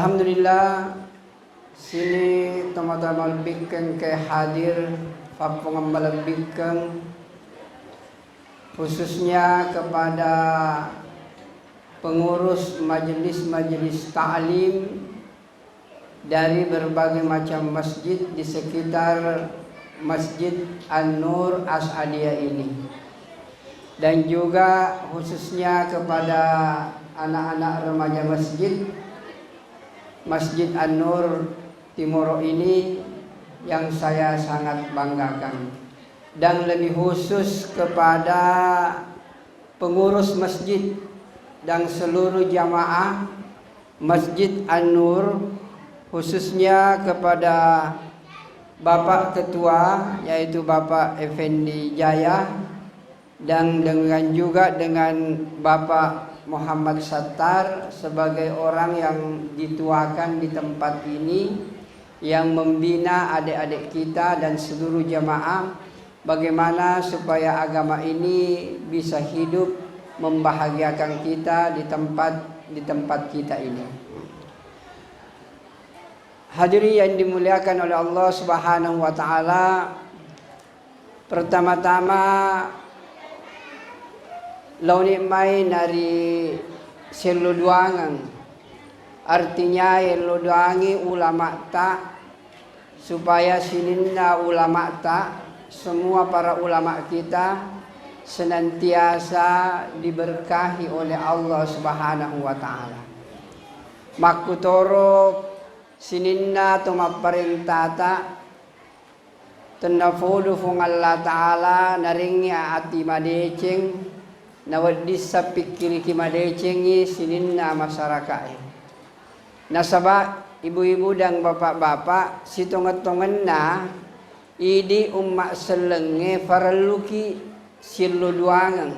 Alhamdulillah sini teman-teman bikin ke hadir papung melebihkan khususnya kepada pengurus majelis-majelis ta'lim dari berbagai macam masjid di sekitar Masjid An-Nur As'adiyah ini, dan juga khususnya kepada anak-anak remaja Masjid An-Nur Timoro ini yang saya sangat banggakan, dan lebih khusus kepada pengurus masjid dan seluruh jamaah Masjid An-Nur, khususnya kepada Bapak Ketua yaitu Bapak Effendi Jaya, dan juga dengan Bapak Muhammad Sattar sebagai orang yang dituakan di tempat ini, yang membina adik-adik kita dan seluruh jamaah bagaimana supaya agama ini bisa hidup membahagiakan kita di tempat kita ini. Hadirin yang dimuliakan oleh Allah Subhanahu wa taala, pertama-tama launi mai dari seluduangan, artinya seluduangi ulama ta, supaya sininna ulama ta, semua para ulama kita senantiasa diberkahi oleh Allah Subhanahu wa taala. Makutoro sininna tumaparintata tenafudu fung Allah taala naringi ati madeceng nawadis sa pikiri ki madecengi sininna masyarakat. Nasaba ibu-ibu dan bapak-bapak sitonget-tongenna idi umma selenge faralluki siluduangan,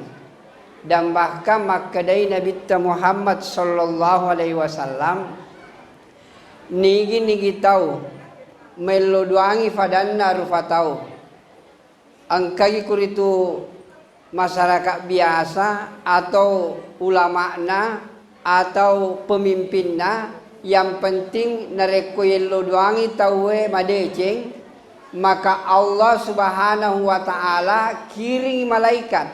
dan bahkan makadai Nabi Muhammad sallallahu alaihi wasallam nigi tahu meloduangi fadanna rufatau angkagi kuritu masyarakat biasa atau ulama'na atau pemimpinna, yang penting nareko yeloduangi tawe madeceng, maka Allah Subhanahu wa taala kiring malaikat,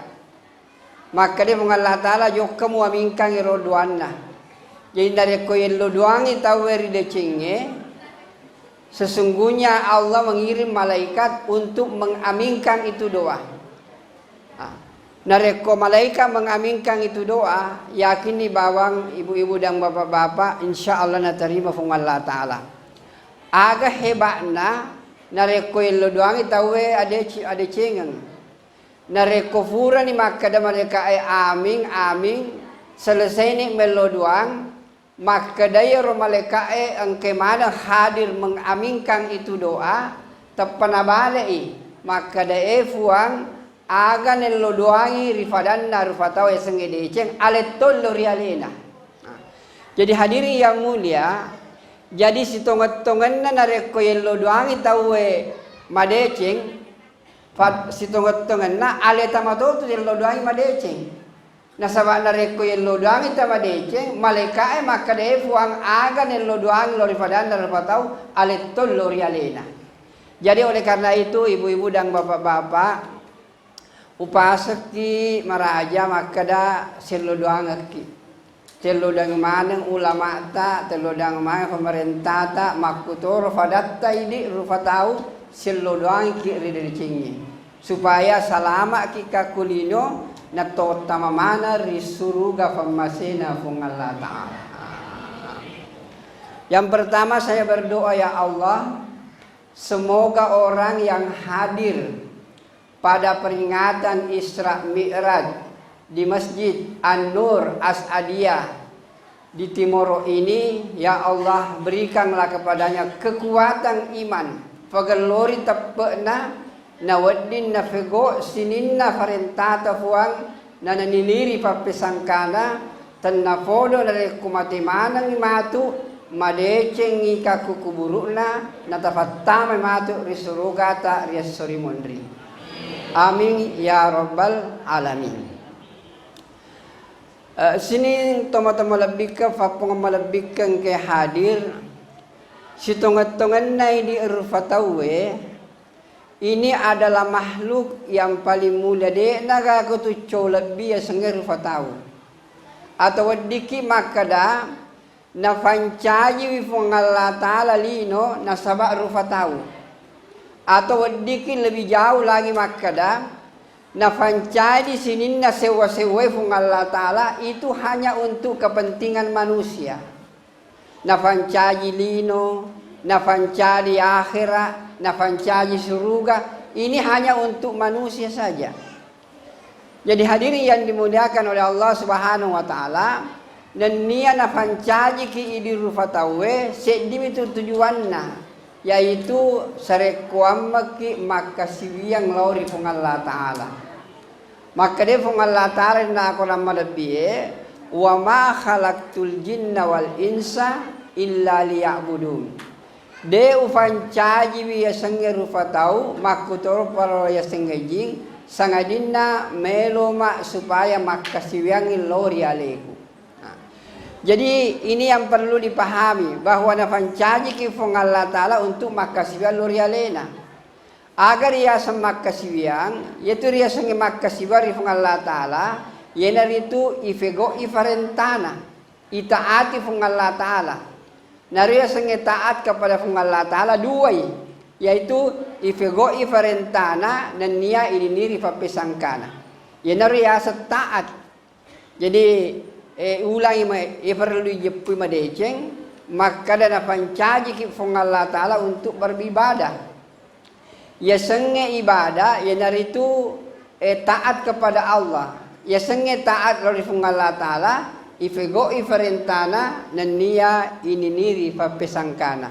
maka dia mengalah taala jok kamu aminkan iroduanna. Jadi dari koyen lo doangi taweri decenge, sesungguhnya Allah mengirim malaikat untuk mengaminkan itu doa. Nareko malaikat mengaminkan itu doa, yakini bawang ibu-ibu dan bapak-bapak insya Allah natarima fung Allah Ta'ala. Aga hebatna nareko lo doangi tawe ade cengen. Nareko fura ni makada mereka amin selesai ni melo doang, maka daya malaikat engke mana hadir mengaminkan itu doa tapanabalei, maka daya fuang aga nello doangi rifadanna rufatau sengedeceng aletollo rialena. Jadi hadirin yang mulia, jadi sitonget-tongenna nareko yello doangi tawe madeceng sitonget-tongenna aleta matoto yello doangi madeceng. Nasaba nareko yello doangi tamadeceng malaikat maka de fuang aga nello doangi lori padan dan patau aletol lori alena. Jadi oleh karena itu ibu-ibu dan bapak-bapak upasaki maraja maka da sello doangaki tello dang maneng ulama ta tello dang maneng pemerintah ta makutoro fadatta ini rufatau sello doangi kiri decengi supaya salama kika kulino na totama mana risuruga famasena fung Allah Ta'ala. Yang pertama saya berdoa, ya Allah, semoga orang yang hadir pada peringatan Isra Mi'raj di Masjid An-Nur As'adiyah di Timoro ini, ya Allah, berikanlah kepadanya kekuatan iman, pagalori tapena nawaddin nafego sininna farentata fuang nananiliri papesangkana tannafodo dari kumati manang matu madeceng ika kukuburuna natafattama matu risurugata riasori mondri. Amin ya rabbal alamin. Sini toma-toma lebih ke fapong melebihkan ke hadir si tongat-tongan nai di Rufatawe ini adalah makhluk yang paling mulia de naga ko tu cow lebih ya sengir Rufatau atau diki makada na fancaji wifong Allah Ta'ala lino na sabak Rufatau atau diki lebih jauh lagi makada na fancaji sinin na sewa-sewa wifong Allah Ta'ala itu hanya untuk kepentingan manusia. Na fancaji lino, na fancaji akhirat, na fancaji surga, ini hanya untuk manusia saja. Jadi hadirin yang dimuliakan oleh Allah Subhanahu wa taala, dan nia na fancaji ki idi Rufatawe sedim itu tujuanna, yaitu sarekuamma ki makasiwiang lauri fung Allah taala. Maka dia fung Allah taala na ako nama lebih wa ma khalaqtul jinna wal insa illa liya'budun. De ufan caji wi yasange Rufatau makutoro para yasange jing sangadinna meloma supaya makasiwiangin lori aleku. Jadi ini yang perlu dipahami bahwa nafan caji ki fung Allah taala untuk makasiwiang lori alena. Agar ia semakasiwiang yaitu ia sange makasiwari fung Allah taala yenar itu ifego ifarentana itaati fung Allah taala. Naria sange taat kepada fung Allah taala dua yaitu ifego ifarentana dan nia iliniri fapesangkana. Yenar ia taat. Jadi ulangi perlu jepui madeceng maka dana pancaji ki fung Allah taala untuk beribadah. Ya senge ibadah ya dari itu taat kepada Allah. Ya senge taat dari Allah taala ifego ifarentana dan nia ininiri fapesangkana.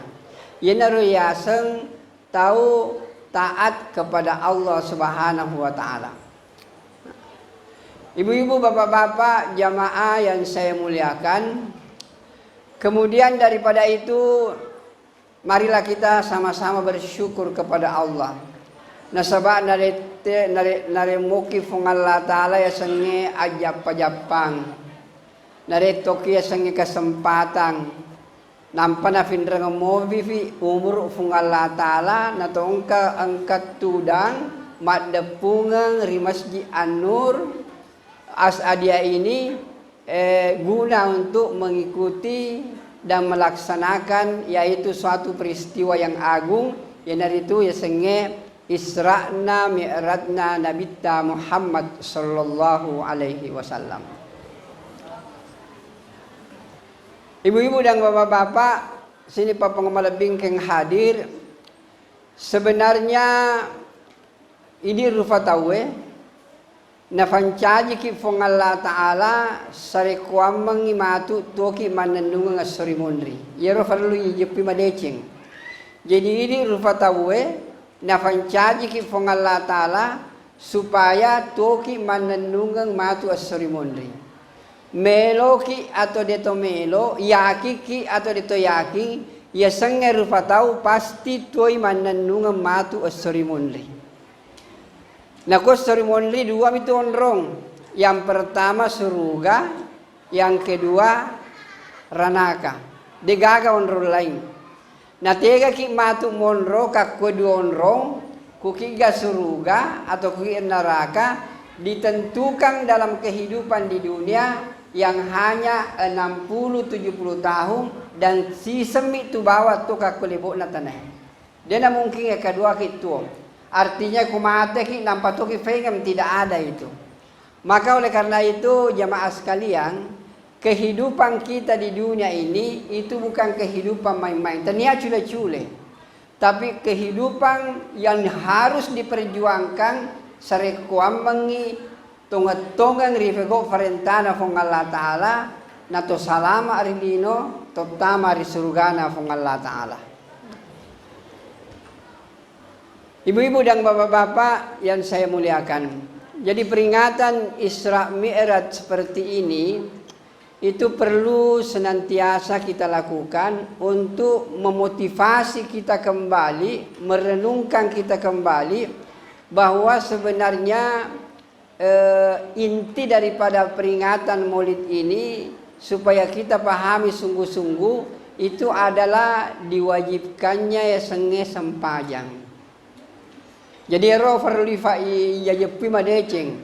Ya naru ya seng tahu taat kepada Allah Subhanahu wa taala. Ibu-ibu, bapak-bapak, jamaah yang saya muliakan. Kemudian daripada itu marilah kita sama-sama bersyukur kepada Allah. Nasabah nare muki fung Allah taala ya senge ajap pajapang. Nare toki ya senge kesempatan. Nampana findra ngomovi fi umur fung Allah taala na tongka angkat tudang maddepungang rimasji An-Nur Asadia ini guna untuk mengikuti dan melaksanakan yaitu suatu peristiwa yang agung yang dari itu ya senge Isra'na Mi'rajna Nabita Muhammad sallallahu alaihi wasallam. Ibu-ibu dan bapak-bapak, sini Papa Ngamalabing keng hadir. Sebenarnya ini Rufatawe na fancaji ki fong Allah taala sare kuam mangimatu toki mananunga ngasori mondri yero farlu yijepi madeceng. Jadi ini Rufatawe na fancaji ki fong Allah taala supaya toki mananunga matu asori mondri melo ki atau deto melo yaki ki atau deto yaki ya sange Rufatau pasti toi mananunga matu asori mondri. Nah, ceremony dua itu onrong. Yang pertama surga, yang kedua ranaka. Degaga onrong lain. Nah, tega ki matu monro ka kedua onrong, kukiga surga atau kukiga neraka ditentukan dalam kehidupan di dunia yang hanya 60-70 tahun dan si semi tu bawa tu ka kulibuk na tanah. Dia mungkin ya kedua kitu. Artinya kumate ki nampatoki fengam tidak ada itu. Maka oleh karena itu jamaah sekalian, kehidupan kita di dunia ini itu bukan kehidupan main-main. Tania cule-cule. Tapi kehidupan yang harus diperjuangkan sarekuam mengi tongat-tongang rifego farentana fong Allah taala nato salama arilino totama risurgana fong Allah taala. Ibu-ibu dan bapak-bapak yang saya muliakan. Jadi peringatan Isra Mi'raj seperti ini itu perlu senantiasa kita lakukan untuk memotivasi kita kembali, merenungkan kita kembali bahwa sebenarnya inti daripada peringatan Maulid ini supaya kita pahami sungguh-sungguh itu adalah diwajibkannya ya senge sempajang. Jadi ro farli fa ya jepi madeceng.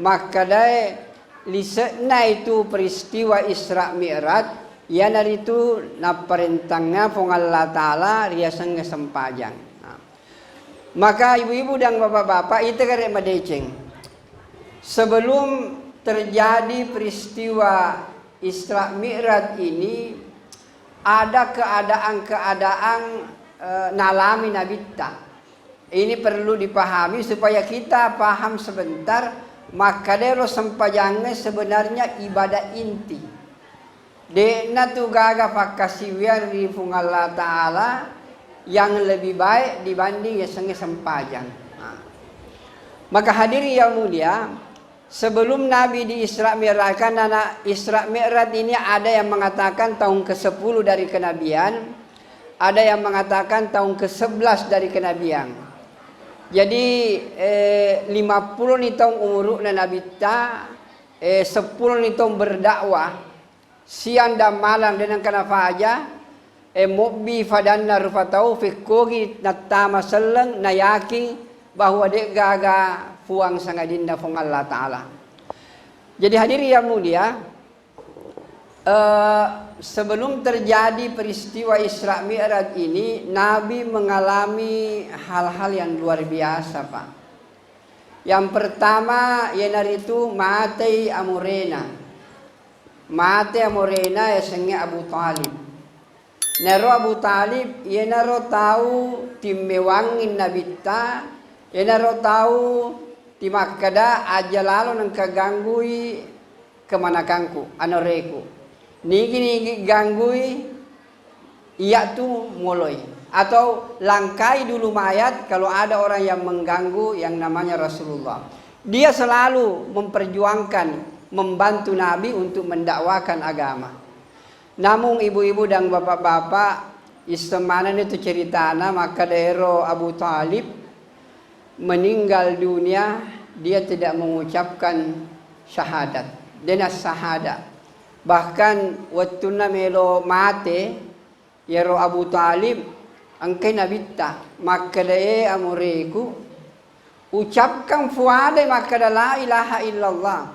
Maka dai lisekna itu peristiwa Isra Mi'raj ya dari itu na perintahnya pong Allah Ta'ala ria senge sempajang. Nah. Maka ibu-ibu dan bapak-bapak itu karek madeceng. Sebelum terjadi peristiwa Isra Mi'raj ini ada keadaan-keadaan nalami nabita. Ini perlu dipahami supaya kita paham sebentar. Maka dero sempajangnya sebenarnya ibadah inti. Dekna tu gaga fakasiwian di Allah Ta'ala yang lebih baik dibanding ya senge sempajang. Nah. Maka hadirin yang mulia, sebelum Nabi di Isra Mi'raj, karena Isra Mi'raj ini ada yang mengatakan tahun ke-10 dari kenabian, ada yang mengatakan tahun ke-11 dari kenabian. Jadi 50 ni tahun umur na Nabi ta, 10 ni tahun berdakwah, siang dan malam dengan kana faja, mobi fadanna rufatau fikogi natama seleng nayaki bahwa dek gaga fuang sangadinda fong Allah Ta'ala. Jadi hadirin yang mulia, sebelum terjadi peristiwa Isra Mi'raj ini, Nabi mengalami hal-hal yang luar biasa, Pak. Yang pertama, itu mati amurena. Mati amurena ya senge Abu Talib. Nero Abu Talib, nero tahu timewangin Nabi ta, nero tahu timakada aja lalu nang kaganggui kemanakanku, anoreku. Nigi ganggui iya tu mulai atau langkai dulu mayat kalau ada orang yang mengganggu yang namanya Rasulullah. Dia selalu memperjuangkan, membantu Nabi untuk mendakwakan agama. Namun ibu-ibu dan bapak-bapak istemanan itu ceritana maka daerah Abu Talib meninggal dunia, dia tidak mengucapkan syahadat, denas syahadat. Bahkan waktu melo mate yero Abu Talib angkai nabita maka dae amureku ucapkan fuade maka la ilaha illallah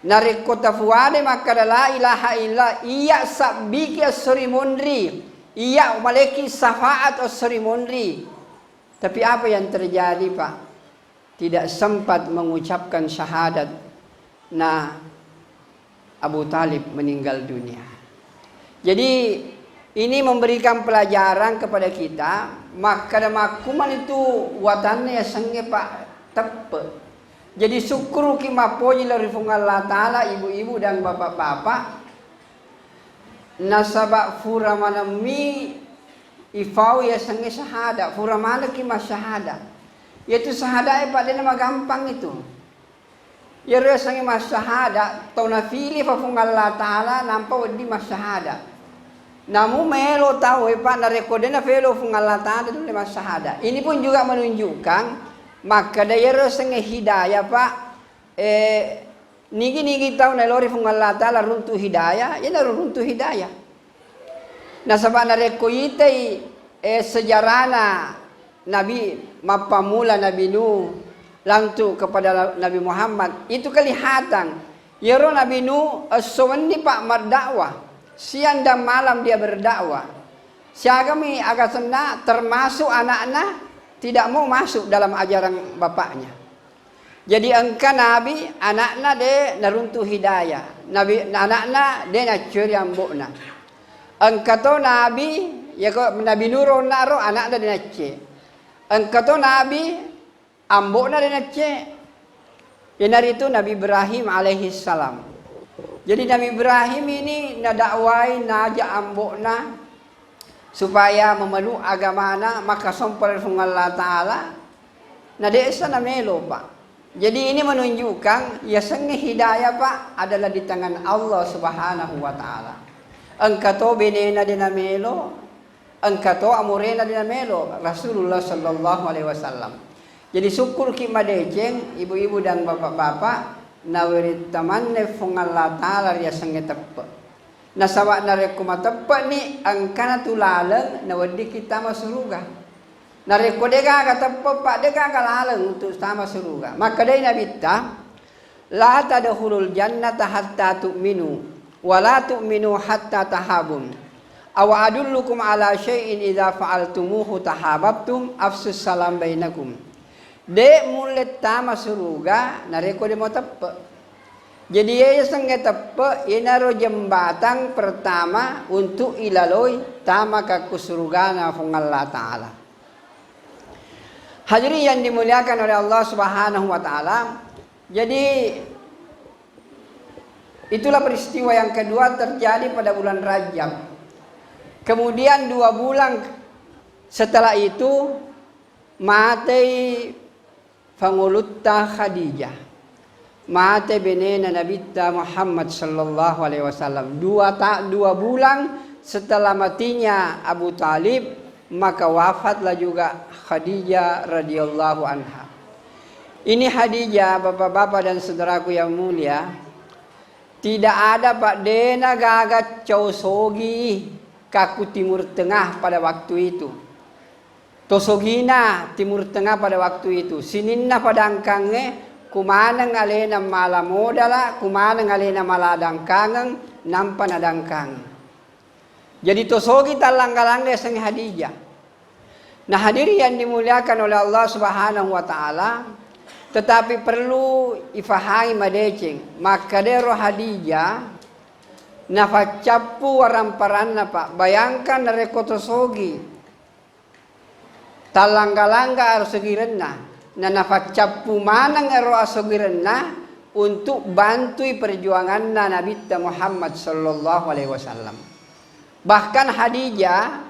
narekota fuade maka la ilaha illallah iya sabiki asri mondri iya maleki syafaat asri mondri. Tapi apa yang terjadi, Pak? Tidak sempat mengucapkan syahadat. Nah, Abu Talib meninggal dunia. Jadi ini memberikan pelajaran kepada kita. Maka makuman itu watannya senge Pak tepe. Jadi syukur kimapoji dari Allah Ta'ala ibu-ibu dan bapak-bapak. Nasabak furamanami ifau ya senge syahadat. Furamana kima syahadat. Yaitu syahadat Pak dia nama gampang itu. Ya rasanya masyahada tau nafili fa fung Allah Ta'ala nampak di masyahada. Namu melo tahu Pak narekodena felo fung Allah Ta'ala itu masyahada. Ini pun juga menunjukkan maka daya rasanya hidayah Pak. Nigi tahu nalori fung Allah Ta'ala runtuh hidayah, ya runtuh hidayah. Nah sebab narekoitai sejarahna Nabi mapamula Nabi Nuh lantu kepada Nabi Muhammad itu kelihatan yaro Nabi Nuh sewani Pak berdakwah siang dan malam dia berdakwah. Siagami agak sena termasuk anak-anak tidak mau masuk dalam ajaran bapaknya. Jadi engkau Nabi anak-anak dia naruntuh hidayah. Nabi anak-anak dia nak curi ambukna. Engkau tu Nabi ya kok Nabi Nuh naro anak-anak dia nak curi. Engkau tu Nabi ambokna dia nak cek. Yang itu Nabi Ibrahim alaihi salam. Jadi Nabi Ibrahim ini nadakwai naja ambokna supaya memeluk agamana maka sompol Allah Ta'ala. Nah desa namelo Pak. Jadi ini menunjukkan ya sengih hidayah Pak adalah di tangan Allah Subhanahu wa Ta'ala. Engkau benena dia namelo, engkau amurena dia namelo Rasulullah sallallahu alaihi wasallam. Jadi syukur ki madeceng ibu-ibu dan bapak-bapak nawirit tamanne fung Allah Ta'ala ria sange teppe. Nasawa nareko mateppe ni angkana tulaleng nawadi kita masuruga. Nareko dega ka teppe pak dega ka laleng untuk sama suruga. Maka dai nabita la tadkhulul jannata hatta tu'minu wa la tu'minu hatta tahabun. Aw adullukum ala syai'in idza fa'altumuhu tahabbtum afsus salam bainakum. De mulet tama suruga nareko de mo teppe. Jadi ia sangat tepe inaro jembatan pertama untuk ilaloi tama ke surga fung Allah Ta'ala. Hadirin yang dimuliakan oleh Allah Subhanahu wa Ta'ala. Jadi itulah peristiwa yang kedua terjadi pada bulan Rajab. Kemudian 2 bulan setelah itu mati Fangulutta Khadijah. Mate benena Nabi Muhammad sallallahu alaihi wasallam. 2 bulan setelah matinya Abu Talib, maka wafatlah juga Khadijah radhiyallahu anha. Ini Khadijah, bapak-bapak dan saudaraku yang mulia, tidak ada Pak Dena gagat causogi kaku Timur Tengah pada waktu itu. Tosogina Timur Tengah pada waktu itu. Sininna padangkange kumana ngalena malamodala, kumana ngalena maladangkangan, nampan adangkang. Jadi tosogi talanggalangga sang Khadijah. Nah hadirin yang dimuliakan oleh Allah Subhanahu wa Ta'ala, tetapi perlu ifahami madeceng, maka dero Khadijah nafacapu waramparanna Pak. Bayangkan nareko tosogi talanggalangga arsugirenna. Na nafacapu manang ero asogirenna untuk bantui perjuanganna Nabi Muhammad sallallahu alaihi wasallam. Bahkan Khadijah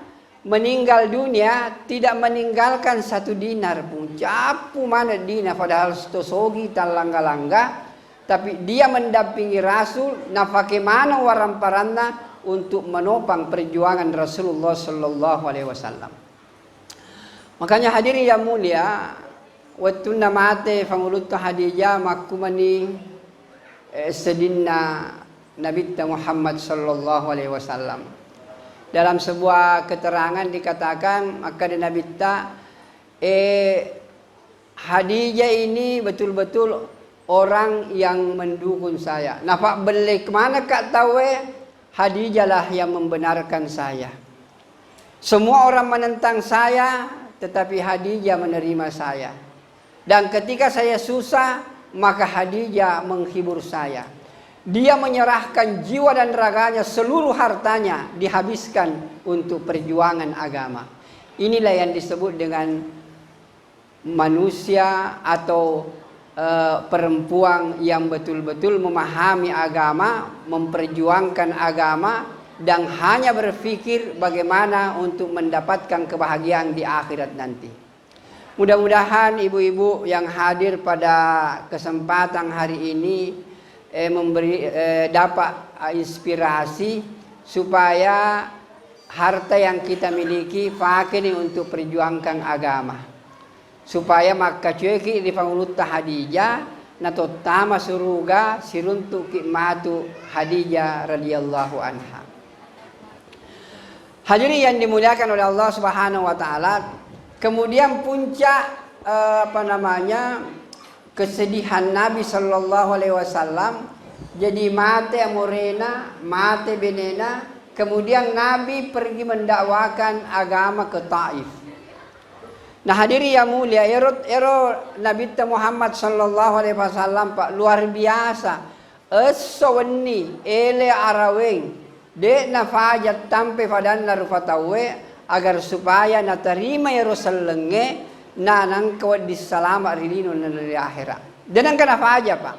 meninggal dunia tidak meninggalkan 1 dinar pun. Capu mana dinar padahal tosogi talangga-langga, tapi dia mendampingi Rasul nafake mana waramparanna untuk menopang perjuangan Rasulullah sallallahu alaihi wasallam. Makanya hadirin yang mulia, waktu namate Fangulutta Khadijah makumani sedina Nabi Muhammad sallallahu alaihi wasallam. Dalam sebuah keterangan dikatakan maka di Nabi Khadijah ini betul-betul orang yang mendukung saya. Nafak beli kemana kak tawe Khadijah lah yang membenarkan saya. Semua orang menentang saya, tetapi Khadijah menerima saya. Dan ketika saya susah, maka Khadijah menghibur saya. Dia menyerahkan jiwa dan raganya, seluruh hartanya dihabiskan untuk perjuangan agama. Inilah yang disebut dengan manusia atau perempuan yang betul-betul memahami agama, memperjuangkan agama, dan hanya berpikir bagaimana untuk mendapatkan kebahagiaan di akhirat nanti. Mudah-mudahan ibu-ibu yang hadir pada kesempatan hari ini dapat inspirasi supaya harta yang kita miliki pakai untuk perjuangkan agama. Supaya maka cueki di Fangulutta Khadijah nato tama suruga siruntu kikmatu Khadijah radhiyallahu anha. Hadirin yang dimuliakan oleh Allah Subhanahu wa Ta'ala. Kemudian puncak kesedihan Nabi sallallahu alaihi wasallam. Jadi mate amorena, mate benena. Kemudian Nabi pergi mendakwakan agama ke Taif. Nah hadirin yang mulia, ero Nabi Muhammad sallallahu alaihi wasallam Pak luar biasa. Esowni ele araweng de nafajat tampe fadan narufatawe agar supaya natarima ya Rasulullah nanang kawat disalama rilino di akhirat. Dan kenapa aja Pak?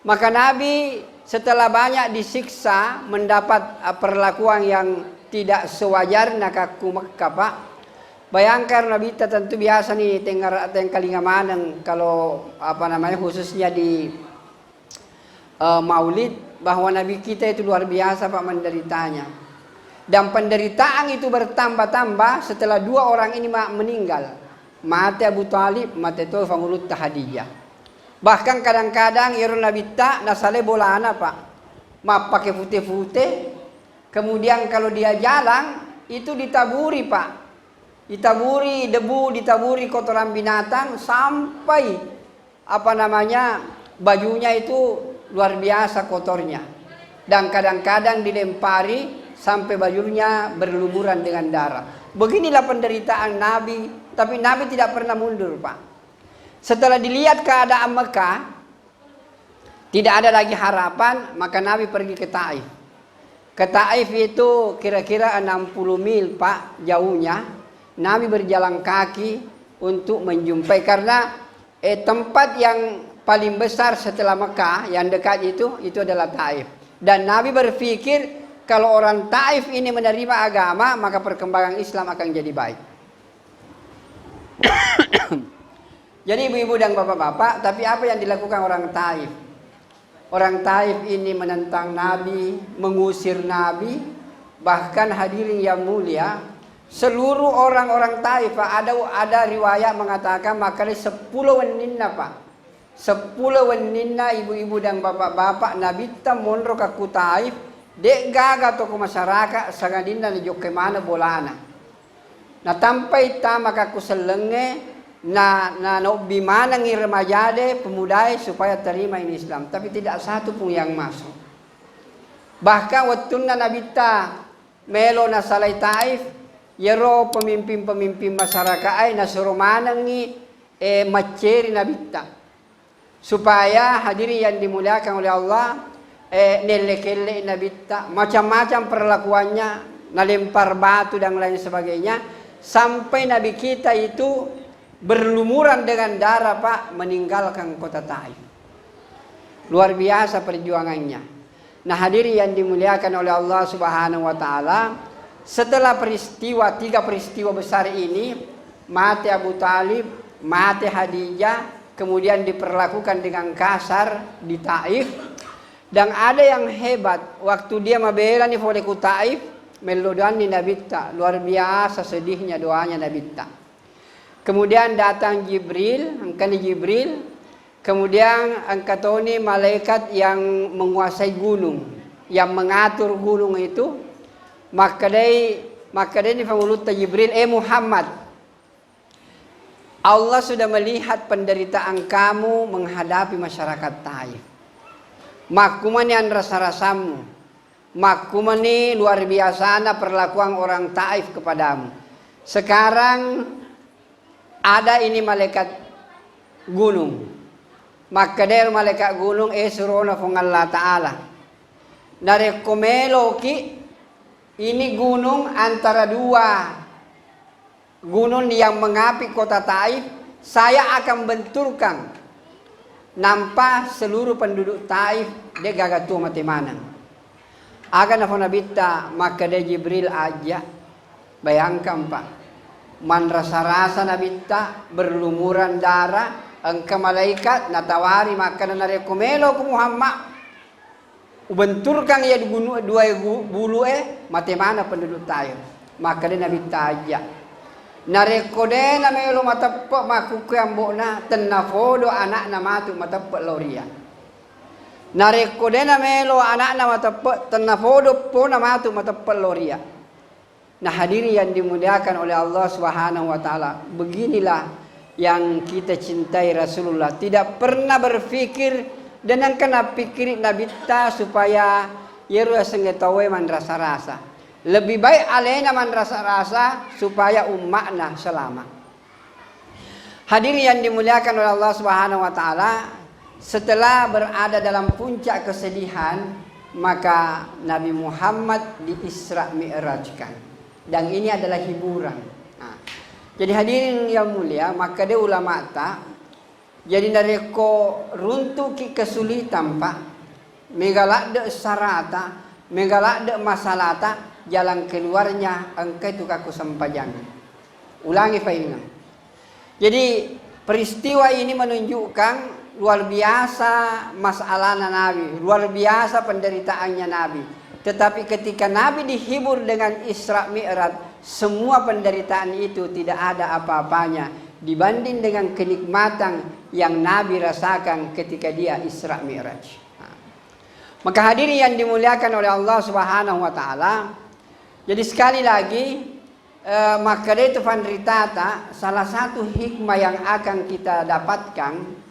Maka Nabi setelah banyak disiksa mendapat perlakuan yang tidak sewajarnya kaku Mekah Pak. Bayangkan Nabi tentu biasa nih tengkalinga maneng kalau khususnya di Maulid bahwa Nabi kita itu luar biasa Pak menderitanya. Dan penderitaan itu bertambah-tambah setelah 2 orang ini meninggal. mate Abu Talib, mate to fangulut Hadijah. Bahkan kadang-kadang iron nabita nasale bolana pak, ma pakai fute-fute. Kemudian kalau dia jalan itu ditaburi pak, ditaburi debu, ditaburi kotoran binatang sampai bajunya itu luar biasa kotornya. Dan kadang-kadang dilempari sampai bajunya berlumuran dengan darah. Beginilah penderitaan Nabi, tapi Nabi tidak pernah mundur, Pak. Setelah dilihat keadaan Mekah, tidak ada lagi harapan, maka Nabi pergi ke Taif. Ke Taif itu kira-kira 60 mil, Pak, jauhnya. Nabi berjalan kaki untuk menjumpai, karena tempat yang paling besar setelah Mekah, yang dekat itu adalah Taif. Dan Nabi berpikir kalau orang Taif ini menerima agama, maka perkembangan Islam akan jadi baik. Jadi ibu-ibu dan bapak-bapak, tapi apa yang dilakukan orang Taif? Orang Taif ini menentang Nabi, mengusir Nabi, bahkan hadirin yang mulia, seluruh orang-orang Taif, ada riwayat mengatakan makanya 10 waninna Pak. 10 waninna ibu-ibu dan bapak-bapak Nabi ta monro ka Taif, dek gaga toko masyarakat sangadinna ni joke mana bolana. Na tampai ta maka kuselenge na bimana ngi remajade pemudai supaya terima ini Islam, tapi tidak satu pun yang masuk. Bahkan watunna Nabi ta melo na salai Taif, yero pemimpin-pemimpin masyarakat ay nasuruh manangi maceri Nabi ta. Supaya hadirin yang dimuliakan oleh Allah, nelekele Nabi ta, macam-macam perlakuannya, nalempar batu dan lain sebagainya, sampai Nabi kita itu berlumuran dengan darah Pak, meninggalkan kota Taif. Luar biasa perjuangannya. Nah hadirin yang dimuliakan oleh Allah Subhanahu wa taala, setelah 3 peristiwa besar ini, mati Abu Talib, mati Hadijah, kemudian diperlakukan dengan kasar di Taif. Dan ada yang hebat, waktu dia mabela ni foleku Taif, melodan ni Nabi ta, luar biasa sedihnya doanya Nabi ta. Kemudian datang Jibril, angkani Jibril, kemudian angkatoni malaikat yang menguasai gunung, yang mengatur gunung itu, maka dia ni fangulut Jibril, Muhammad, Allah sudah melihat penderitaan kamu menghadapi masyarakat Taif. Makumani an rasa-rasamu. Makumani luar biasa perlakuan orang Taif kepadamu. Sekarang ada ini malaikat gunung. Maka dari malaikat gunung suruh nafung Allah Ta'ala. Narekomelo ki ini gunung antara 2 gunung yang mengapi kota Taif, saya akan benturkan. Nampak seluruh penduduk Taif dia gagatu mati manang. Akan nafonabita maka dia Jibril aja. Bayangkan Pak, man rasa-rasa nabita berlumuran darah, engkau malaikat natawari maka narekomelo ku Muhammad. Ubenturkan ia di gunung 2 bulu mati mana penduduk Taif. Maka dia nabita aja. Narekode na melo matappo makukyambo na tenafodo anak na matu matappo loria. Narekode na melo anak na matappo tenafodo po na matu matappo loria. Nah hadirin yang dimuliakan oleh Allah Subhanahu wa taala, beginilah yang kita cintai Rasulullah, tidak pernah berpikir dan yang kena pikir Nabi ta supaya yeru sengetawe man rasa-rasa. Lebih baik alena man rasa-rasa supaya umatna selamat. Hadirin yang dimuliakan oleh Allah Subhanahu wa taala, setelah berada dalam puncak kesedihan, maka Nabi Muhammad di Isra Mi'rajkan. Dan ini adalah hiburan. Nah, jadi hadirin yang mulia, maka dia ulama ta jadi nareko runtuh ki kesulitan Pak. Megalak de sarata, megalak de masalata, jalan keluarnya engkau itu kaku sempajangan. Ulangi fainam. Jadi peristiwa ini menunjukkan luar biasa masalahnya Nabi, luar biasa penderitaannya Nabi. Tetapi ketika Nabi dihibur dengan Isra Mi'raj, semua penderitaan itu tidak ada apa-apanya dibanding dengan kenikmatan yang Nabi rasakan ketika dia Isra Mi'raj. Maka hadirin yang dimuliakan oleh Allah Subhanahu wa taala, jadi sekali lagi maka itu fanritata, salah satu hikmah yang akan kita dapatkan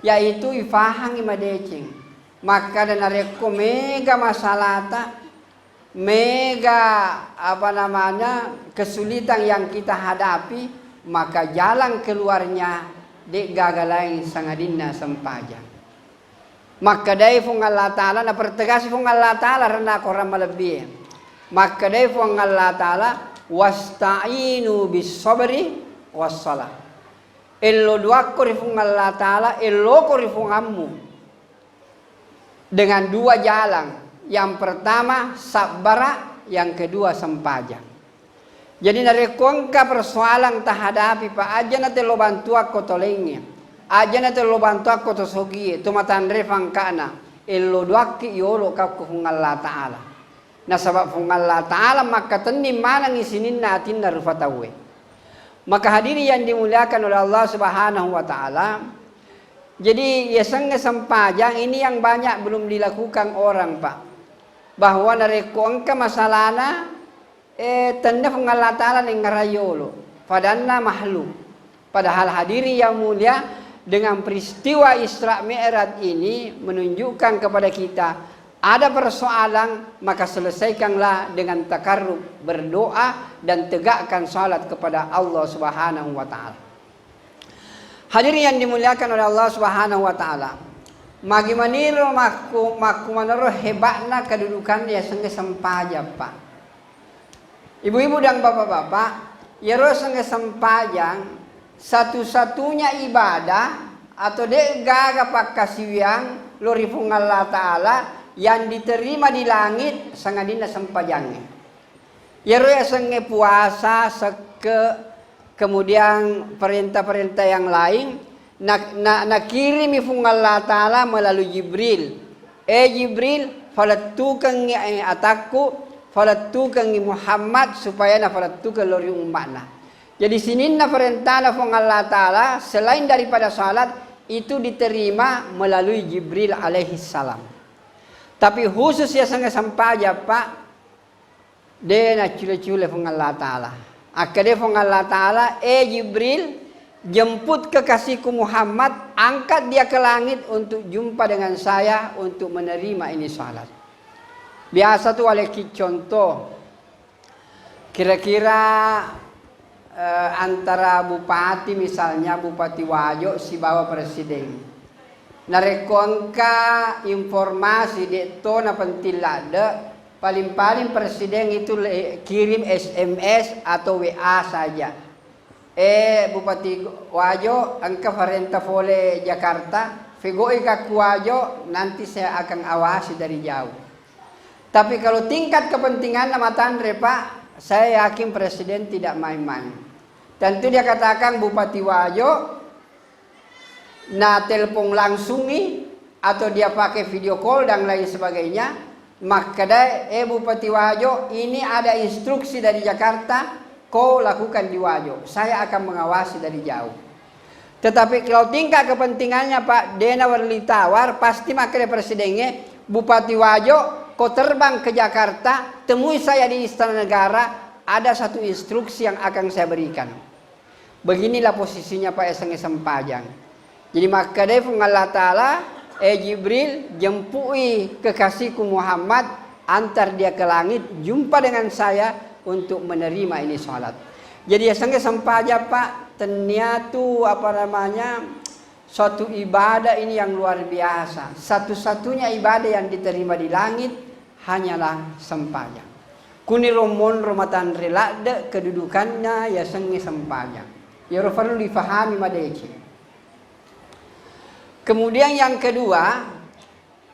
yaitu ifahang imadecing. Maka dan areko mega masalata, mega kesulitan yang kita hadapi, maka jalan keluarnya dek gagalain sangadinna sempajang. Maka dai fung Allah Ta'ala na pertegasi fung Allah Ta'ala rena korang malebih. Maka dai fung Allah Ta'ala wasta'inu bis sabri was salah. Ello dua korifung Allah Ta'ala, ello korifung ammu. Dengan dua jalan. Yang pertama sabara, yang kedua sempajang. Jadi narekonka persoalan tahadapi pa aja na te lo bantu ako tolengnya. Aja na te lo bantu ako to sogi, to matandre fangkana. Ello duaki yolo ka ko Allah Ta'ala. Na sabab fung Allah Ta'ala maka tenim manang isinin natin na rufatawe. Maka hadiri yang dimuliakan oleh Allah Subhanahu wa taala. Jadi yasanga sempajang ini yang banyak belum dilakukan orang, Pak. Bahwa narekonka masalana tanda fung Allah Ta'ala ning ngarayolo. Padanna makhluk. Padahal hadiri yang mulia, dengan peristiwa Isra Mi'raj ini menunjukkan kepada kita ada persoalan, maka selesaikanlah dengan takarrub, berdoa dan tegakkan salat kepada Allah Subhanahu wa taala. Hadirin yang dimuliakan oleh Allah Subhanahu wa taala. Magi maniro maku manero hebatna kedudukan dia senge sempaja, Pak. Ibu-ibu dan bapak-bapak, ya senge sempajang satu-satunya ibadah atau dek gaga pakkasiwiang lorifung Allah Ta'ala yang diterima di langit sangadina sempajangnya. Ya senge puasa kemudian perintah-perintah yang lain nakirimi fung Allah Ta'ala melalui Jibril. Jibril falatukan ataku falatukan Muhammad supaya na falatukan lori umatna. Jadi sininna perintah fung Allah Ta'ala selain daripada salat itu diterima melalui Jibril alaihi salam. Tapi khusus ya sangat sampaja, Pak, de na cule-cule fung Allah Ta'ala. Akade fung Allah Ta'ala Jibril jemput kekasihku Muhammad, angkat dia ke langit untuk jumpa dengan saya untuk menerima ini salat. Biasa tuh oleh contoh kira-kira antara bupati misalnya Bupati Wajo si bawa presiden narekonka informasi dekto na pentilada paling-paling presiden itu kirim SMS atau WA saja. Bupati Wajo angka farenta fole Jakarta figoi ka Wajo, nanti saya akan awasi dari jauh. Tapi kalau tingkat kepentingan nama tandre, Pak, saya yakin presiden tidak main-main. Tentu dia katakan Bupati Wajo na telepon langsungi atau dia pakai video call dan lain sebagainya. Maka Bupati Wajo, ini ada instruksi dari Jakarta, kau lakukan di Wajo. Saya akan mengawasi dari jauh. Tetapi kalau tingkat kepentingannya, Pak, dena warli tawar pasti makanya presidennya Bupati Wajo, kau terbang ke Jakarta, temui saya di Istana Negara. Ada satu instruksi yang akan saya berikan. Beginilah posisinya Pak Eseng Sempajang. Jadi maka defung Allah Ta'ala Jibril jempui kekasihku Muhammad, antar dia ke langit, jumpa dengan saya untuk menerima ini salat. Jadi Eseng Sempajang, Pak, ternyata suatu ibadah ini yang luar biasa. Satu-satunya ibadah yang diterima di langit hanyalah sempajang. Kuni romon romatan relada kedudukannya ya sengi sempajang. Ya perlu difahami madeci. Kemudian yang kedua,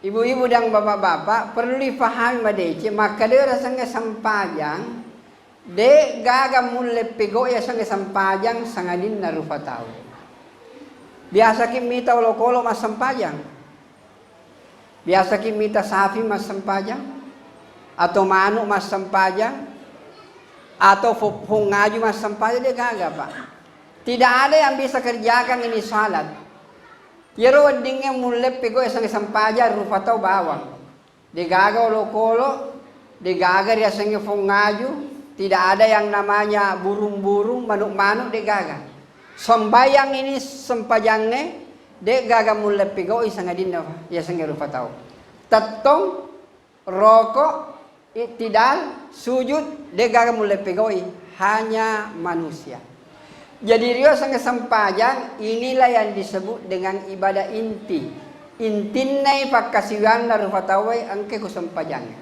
ibu-ibu dan bapak-bapak perlu difahami madeci, maka dia rasanya sempajang de gaga mulle pego ya sengi sempajang sangadin na rufatau. Biasa kimita ulo-kolo mas sempajang. Biasa kimita sapi mas sempajang. Atau manuk mas sempajang, atau fungaju mas sempajang, dia kagak, Pak. Tidak ada yang bisa kerjakan ini salat. Yero wadingnya mulai pego isang paja rupa tau bawang. Digaga kolo, digaga dia sengi ngaju. Tidak ada yang namanya burung-burung, manuk-manuk digaga. Sembayang ini sempajangnya, digaga mulai pego isang adinda ya sengi rupa tau. Tatong, rokok, itidal, sujud, digaga mulai pego hanya manusia. Jadi rio sangat sempajang, inilah yang disebut dengan ibadah inti. Intinai pakasiwan na rufatawai angke ku sempajangnya.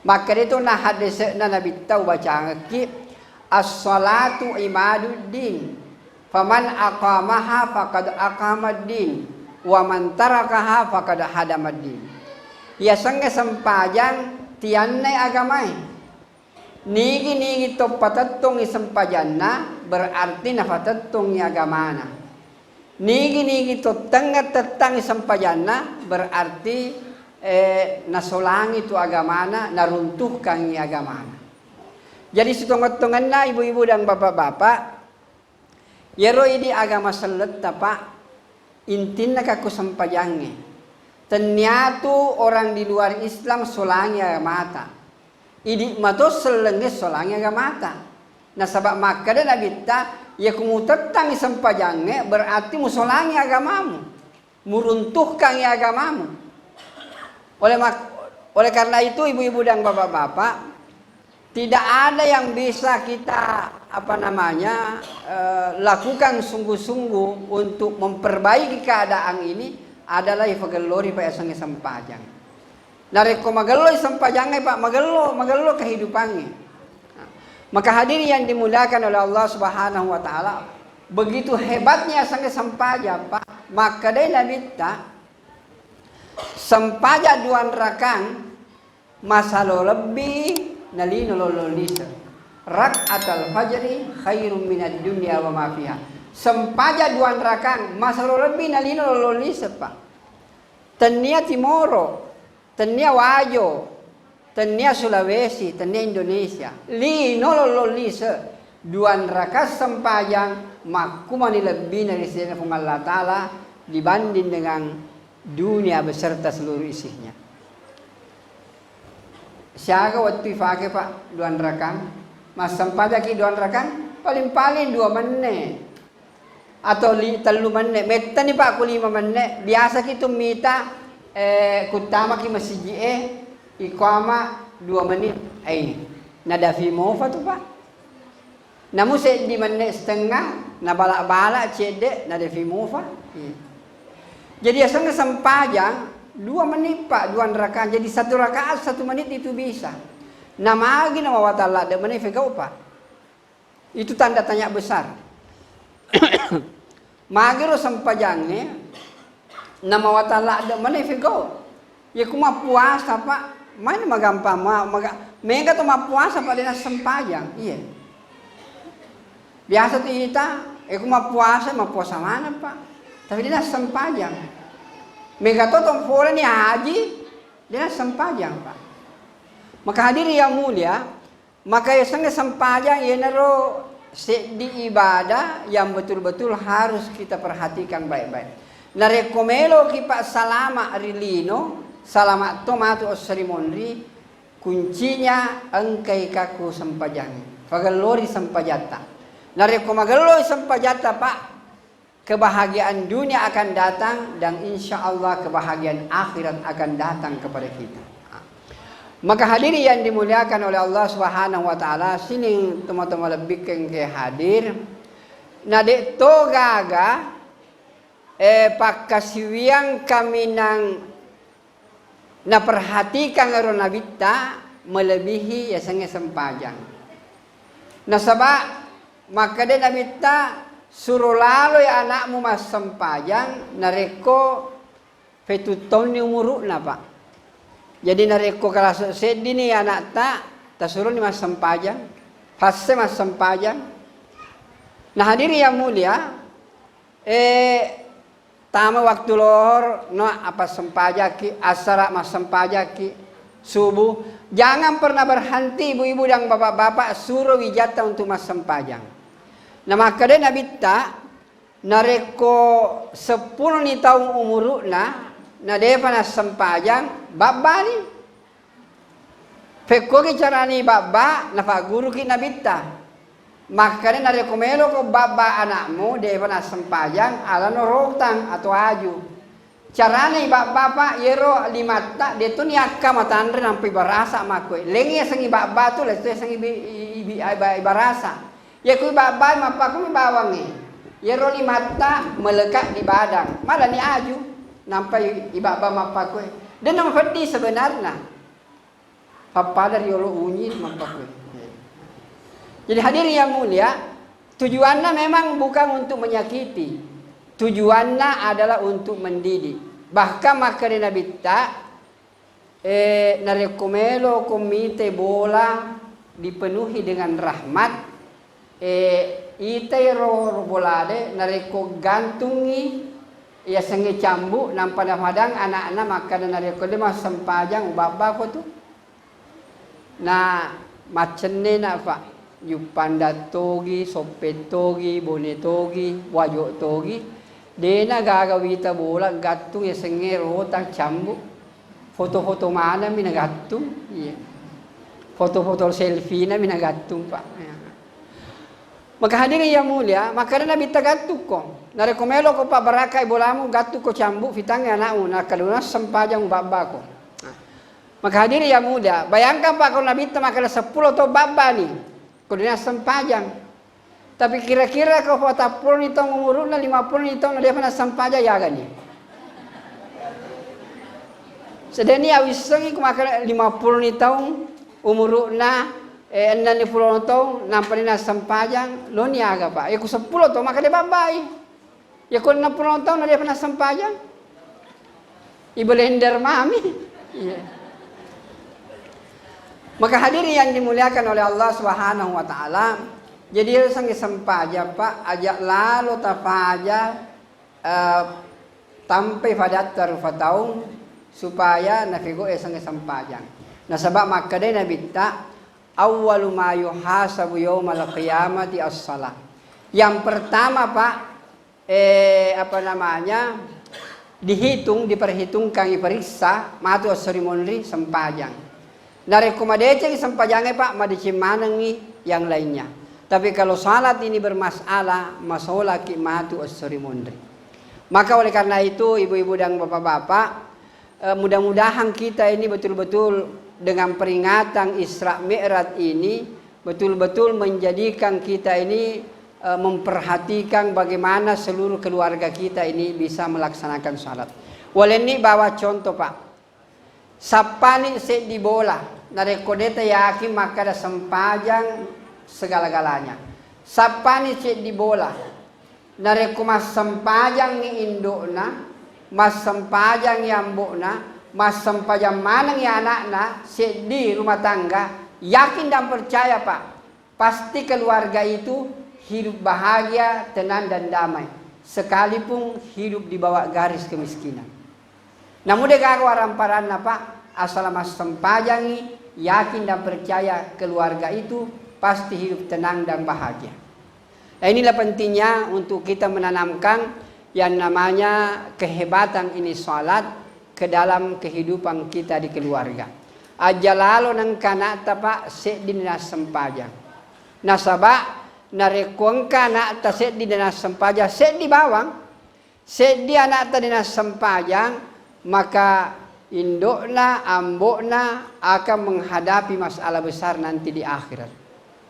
Maka itu nah hadis na Nabi tahu baca angki as-salatu imaduddin. Faman aqamaha faqad aqamaddin wa man tarakaha faqad hadamaddin. Ya sangat sempajang tiannai agamai. Nigi to patatong isampajanna berarti na patatong agamana. Nigi to tangat-tatang isampajanna berarti nasolangi to agamana, naruntuhkan agamana. Jadi sitongot-tongan na ibu-ibu dan bapak-bapak, yero ini agama salat pak intin na kakusampajangnya. Ternyata orang di luar Islam solangi agamata. Idi matos selenge solangnya gamata. Nah sabab maka dan abita ya kumutatang isang pajangnya berarti musolangi agamamu, muruntuhkan agamamu. Oleh karena itu ibu-ibu dan bapak-bapak, tidak ada yang bisa kita lakukan sungguh-sungguh untuk memperbaiki keadaan ini adalah ifagelori pa isang pajang. Nareko magalo isang pajangay pak, magalo kehidupannya. Maka hadirin yang dimuliakan oleh Allah Subhanahu wa taala, begitu hebatnya sang sampaja pak, maka dia nabita sampaja duan rakan masalo lebih nalino lololisa. Rak'atal fajri khairum minad dunya wa ma fiha. Sampaja duan rakan masalo lebih nalino lololisa pak. Tania Timoro, tenia Wajo, tenia Sulawesi, tenia Indonesia. Lino lololisa duan rakas sempajang makumani lebih dari sini Allah Ta'ala dibanding dengan dunia beserta seluruh isinya. Siaga waktu ifake pak duan rakan, mas sempajang ki duan rakan paling-paling 2 menit atau 3 menit. Meta ni pak ku 5 menit. Biasa kita mita kutama ki masjid iqama 2 menit nada fi mofa tu pak namun di menit setengah na balak-balak cedek nada fi mofa jadi asal sempajang 2 menit pak 2 rakaat jadi 1 rakaat 1 menit itu bisa nama lagi nama watala de menit fekau pak itu tanda tanya besar magiro sempajangnya nama watala ada mana figo ya kuma puasa pak mana magampang mega tu puasa pak dia sempajang iya biasa tu kita kuma puasa mana pak tapi dia sempajang mega tu fora ni haji dia sempajang pak maka hadirin yang mulia maka yang sangat sempajang ya naro di ibadah yang betul-betul harus kita perhatikan baik-baik. Narekomelo ki pak salama rilino salama tomato o sarimonri kuncinya engkai kaku sempajang pagalori sempajata narekomagalori sempajata pak kebahagiaan dunia akan datang dan insya Allah kebahagiaan akhirat akan datang kepada kita. Maka hadirin yang dimuliakan oleh Allah Subhanahu wa taala sini teman-teman lebih ke hadir nade to gaga pakasiwiang kami naperhatikan ngaro nabita melebihi ya sange sempajang. Nasaba maka de nabita suruh lalu ya anakmu mas sempajang nareko fetuton ni umuru na pak. Jadi nareko kalau sedih ni anak tak suruh ni mas sempajang, fase mas sempajang. Nah hadirin yang mulia, tama waktu lohor no apa sempajaki asara mas sempajaki subuh jangan pernah berhenti ibu-ibu dan bapak-bapak suruh wijata untuk mas sempajang. Nah maka dia nabita nareko 10 ni tahun umuruna na depa na sempajang babba ni pekko ki carani babba na guru ki nabita makanya nareko melo ko babba anakmu depa na sempajang ala no rotang atau aju carane babba pa yero limata de tu ni akka matandre nampi barasa makwe lengi sangi babba tu le sangi ibi barasa ya ku babba mapa ku bawangi yero limata melekat di badan malah ni aju nampai ibaba mapa ku dan nama fadi sebenarnya papa dari yolo unyi mapa ku jadi hadirin yang mulia tujuannya memang bukan untuk menyakiti tujuannya adalah untuk mendidik bahkan makarena bitta narekomelo komite bola dipenuhi dengan rahmat itay ro bolade nareko gantungi ya sange cambu nampada padang anak-anak maka nareko de mas sempajang baba ko tu na macenne na fa yupanda togi soppetogi bonetogi wajo togi dena gagawita bola gattung ya sange rotang cambu foto-foto mana mina gattung iya foto-foto selfie na mina gattung pak maka hadirin yang mulia, maka Nabi tagatuk ko. Narekomelo ko pa barakai bolamu gatu ko cambu fitang anakmu na kaluna sempajang babba ko. Maka hadirin yang mulia, bayangkan Pak kalau Nabi makala 10 to babba ni. Kudunya sempajang. Tapi kira-kira kau fata 10 ni tong umuruna 50 ni tong dia pernah sempajang ya gani. Sedeni awisangi ko makala 50 ni tong umuruna endan ni pulau tong nampani na sempajang lo ni aga pak. Ya ku 10 tong maka dia babai. Ya ku 60 tong na dia pernah sempajang. Ibu lender mami. Iya. Maka hadirin yang dimuliakan oleh Allah Subhanahu wa taala, jadi sang sempaja pak ajak lalu tapaja tampai pada tarufataung supaya nafigo sang sempajang. Nah sebab maka dia nabi ta awwalu ma yuhasabu yaumal qiyamati as-salah. Yang pertama Pak diperhitungkan diperiksa matu ceremony sempajang. Narekomadece sempajangnya Pak madicimanangi yang lainnya. Tapi kalau salat ini bermasalah, masalah ki matu ceremony. Maka oleh karena itu ibu-ibu dan bapak-bapak mudah-mudahan kita ini betul-betul dengan peringatan Isra Mi'raj ini betul-betul menjadikan kita ini memperhatikan bagaimana seluruh keluarga kita ini bisa melaksanakan salat. Waleni bawa contoh Pak. Sapani se di bola, narekodeta yakin maka ada sempajang segala-galanya. Sapani se di bola, nareko mas sempajang ni indokna, mas sempajang yambokna, mas sempajang manang ya anak-anak di rumah tangga yakin dan percaya Pak pasti keluarga itu hidup bahagia, tenang dan damai sekalipun hidup di bawah garis kemiskinan. Namun deka waramparanna Pak asal mas sempajangi yakin dan percaya keluarga itu pasti hidup tenang dan bahagia. Nah inilah pentingnya untuk kita menanamkan yang namanya kehebatan ini salat ke dalam kehidupan kita di keluarga. Aja lalu nang kana tapa se di dinas sempajang. Nasaba narekuang kana ta se di dinas sempajang se di bawang se di anak ta dinas sempajang maka indokna ambokna akan menghadapi masalah besar nanti di akhirat.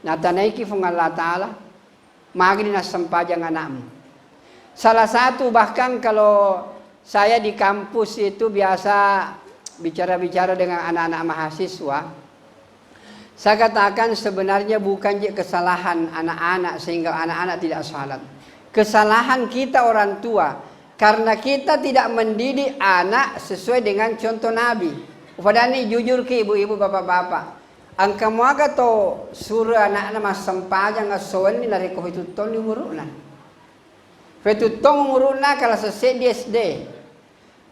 Nah tanaiki fung Allah Ta'ala magi dinas sempajang anakmu. Salah satu bahkan kalau saya di kampus itu biasa bicara-bicara dengan anak-anak mahasiswa. Saya katakan sebenarnya bukan kesalahan anak-anak sehingga anak-anak tidak salat. Kesalahan kita orang tua karena kita tidak mendidik anak sesuai dengan contoh Nabi. Padahal jujur ke ibu-ibu bapak-bapak. Angka muaga to suruh anak-anak mas sempajang asoan ni nareko itu ton umuruna. Fetu tong umuruna kalau selesai di SD.